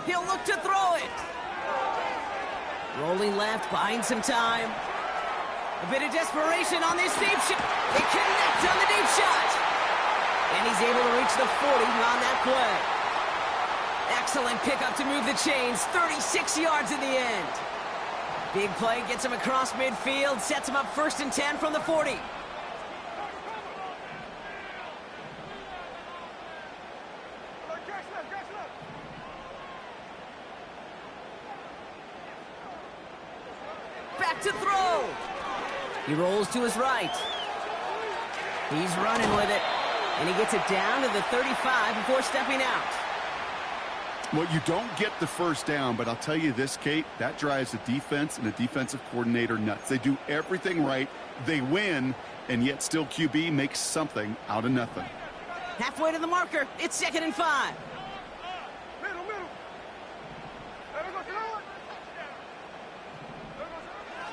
He'll look to throw it. Rolling left, buying some time. A bit of desperation on this deep shot. They connect on the deep shot. And he's able to reach the 40 on that play. Excellent pickup to move the chains. 36 yards in the end. Big play gets him across midfield. Sets him up 1st and 10 from the 40. Back to throw. He rolls to his right. He's running with it. And he gets it down to the 35 before stepping out. Well, you don't get the first down, but I'll tell you this, Kate, that drives the defense and the defensive coordinator nuts. They do everything right. They win, and yet still QB makes something out of nothing. Halfway to the marker. It's 2nd and 5.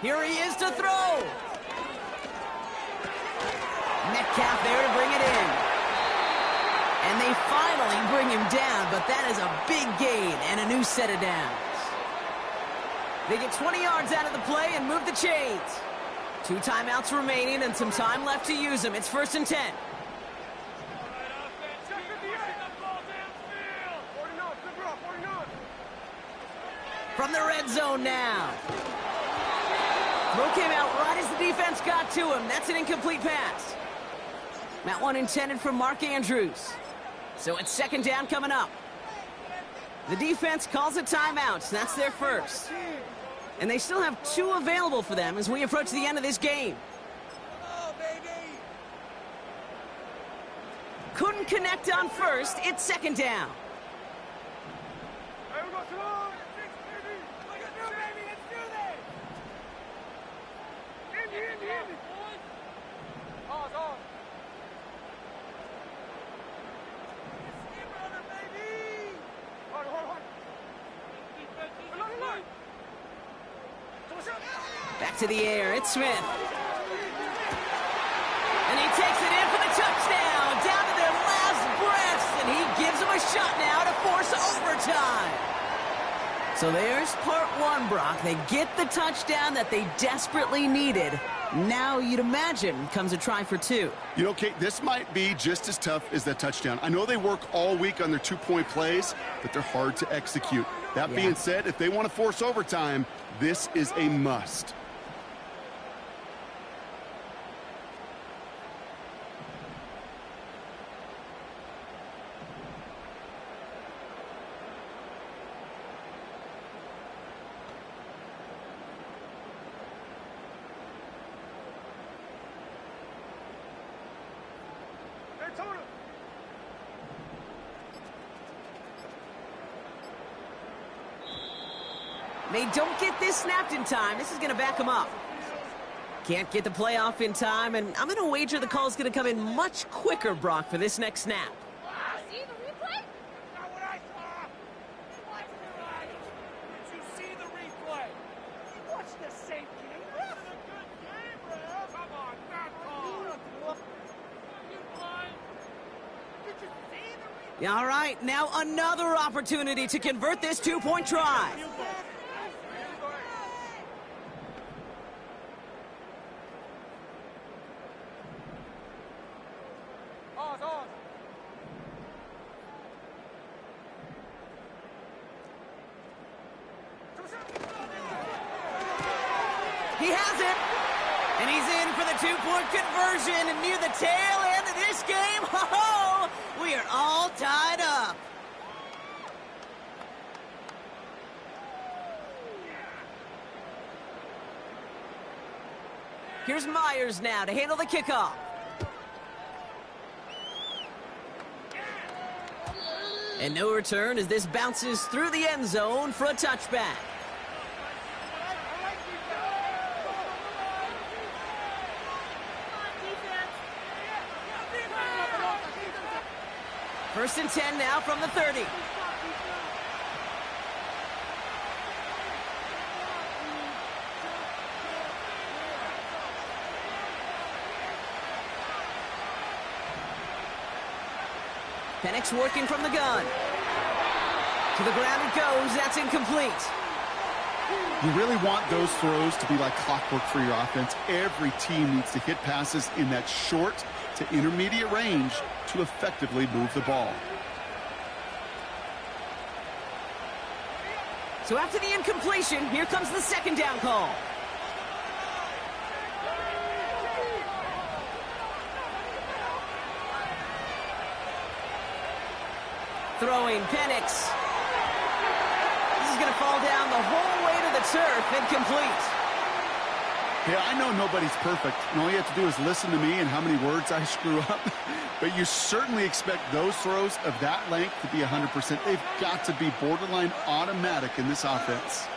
Here he is to throw. Metcalf there to bring it in. And they finally bring him down, but that is a big gain and a new set of downs. They get 20 yards out of the play and move the chains. 2 timeouts remaining and some time left to use them. It's 1st and 10. From the red zone now. Throw came out right as the defense got to him. That's an incomplete pass. That one intended for Mark Andrews. So it's 2nd down coming up. The defense calls a timeout. That's their first. And they still have 2 available for them as we approach the end of this game. Couldn't connect on first. It's 2nd down. Back to the air, it's Smith. And he takes it in for the touchdown, down to their last breaths, and he gives them a shot now to force overtime. So there's part one, Brock. They get the touchdown that they desperately needed. Now, you'd imagine, comes a try for two. You know, Kate, this might be just as tough as that touchdown. I know they work all week on their two-point plays, but they're hard to execute. That being said, if they want to force overtime, this is a must. They don't get this snapped in time. This is going to back them up. Can't get the play off in time, and I'm going to wager the call's going to come in much quicker, Brock, for this next snap. See the replay? Not what I saw. Watch your eyes. Did you see the replay? Watch the same game. This is a good game, Rev. Come on, that call. You blind? Did you see the replay? All right, now another opportunity to convert this two-point try. He has it, and he's in for the two-point conversion, and near the tail end of this game, ho-ho, we are all tied up. Here's Myers now to handle the kickoff. And no return as this bounces through the end zone for a touchback. First and 10 now from the 30. Penix working from the gun. To the ground it goes. That's incomplete. You really want those throws to be like clockwork for your offense. Every team needs to hit passes in that short to intermediate range to effectively move the ball. So after the incompletion, here comes the second down call. Throwing Penix. This is going to fall down the whole way to the turf. Incomplete. Hey, I know nobody's perfect, and all you have to do is listen to me and how many words I screw up. But you certainly expect those throws of that length to be 100%. They've got to be borderline automatic in this offense.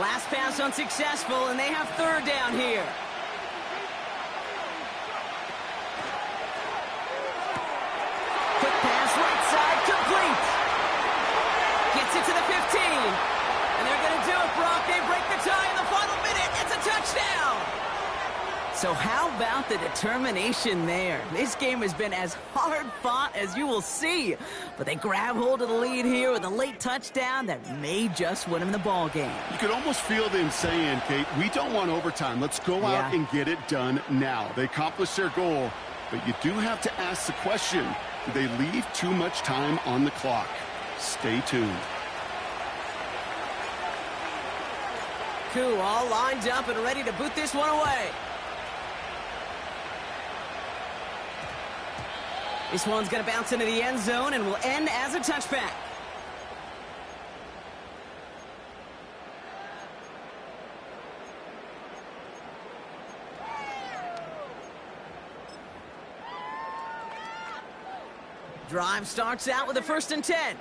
Last pass unsuccessful, and they have third down here. Quick pass, right side, complete. Gets it to the 15. And they're going to do it, Brock. They break the tie in the final minute. It's a touchdown. So how about the determination there? This game has been as hard-fought as you will see. But they grab hold of the lead here with a late touchdown that may just win them the ball game. You could almost feel them saying, Kate, we don't want overtime. Let's go out and get it done now. They accomplished their goal, but you do have to ask the question, do they leave too much time on the clock? Stay tuned. Koo all lined up and ready to boot this one away. This one's going to bounce into the end zone and will end as a touchback. Drive starts out with a 1st and 10.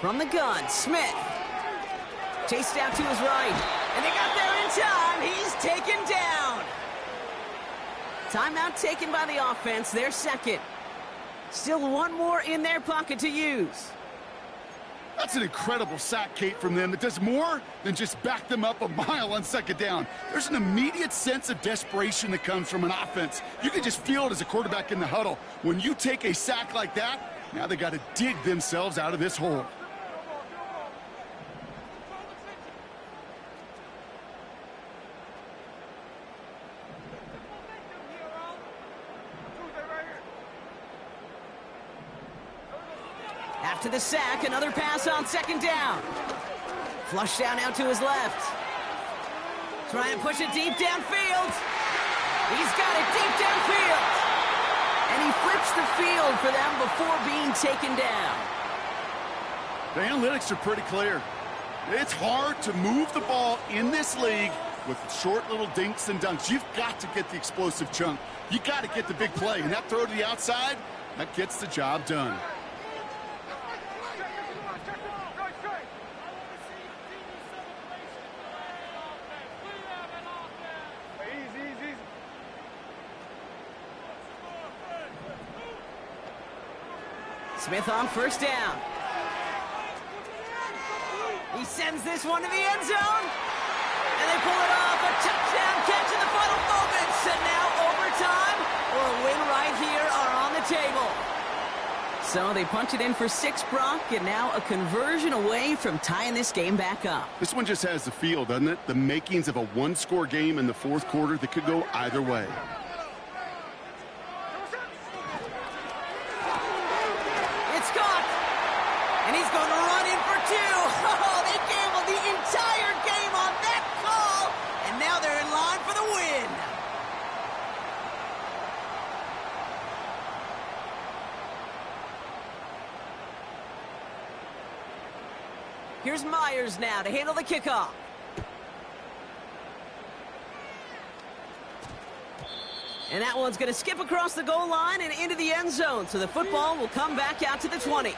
From the gun, Smith. Chased out to his right. And they got there in time. He's taken down. Timeout taken by the offense, their second. Still one more in their pocket to use. That's an incredible sack, Kate, from them that does more than just back them up a mile on second down. There's an immediate sense of desperation that comes from an offense. You can just feel it as a quarterback in the huddle. When you take a sack like that, now they got to dig themselves out of this hole. After the sack, another pass on second down. Flush down now to his left. Trying to push it deep downfield. He's got it deep downfield. And he flips the field for them before being taken down. The analytics are pretty clear. It's hard to move the ball in this league with short little dinks and dunks. You've got to get the explosive chunk. You got to get the big play. And that throw to the outside, that gets the job done. Smith on first down. He sends this one to the end zone. And they pull it off. A touchdown catch in the final moments. And now overtime or a win right here are on the table. So they punch it in for 6, Brock, and now a conversion away from tying this game back up. This one just has the feel, doesn't it? The makings of a one-score game in the fourth quarter that could go either way. And he's going to run in for 2. Oh, they gambled the entire game on that call. And now they're in line for the win. Here's Myers now to handle the kickoff. And that one's going to skip across the goal line and into the end zone. So the football will come back out to the 20.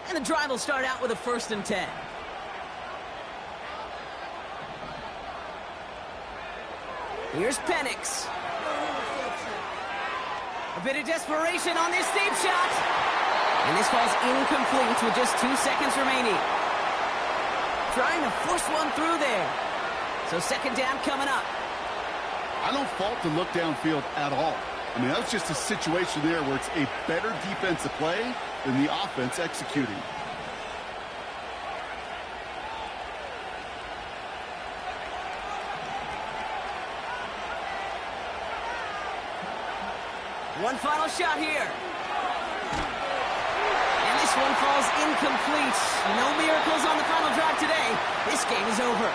And the drive will start out with a 1st and 10. Here's Penix. A bit of desperation on this deep shot. And this falls incomplete with just 2 seconds remaining. Trying to force one through there. So second down coming up. I don't fault the look downfield at all. I mean, that was just a situation there where it's a better defensive play than the offense executing. One final shot here. And this one falls incomplete. No miracles on the final drive today. This game is over.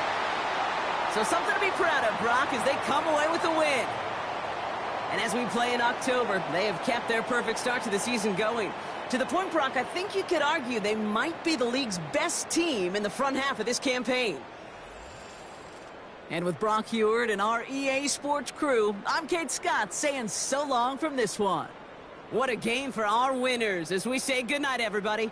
So something to be proud of, Brock, as they come away with the win. And as we play in October, they have kept their perfect start to the season going. To the point, Brock, I think you could argue they might be the league's best team in the front half of this campaign. And with Brock Heward and our EA Sports crew, I'm Kate Scott saying so long from this one. What a game for our winners as we say goodnight, everybody.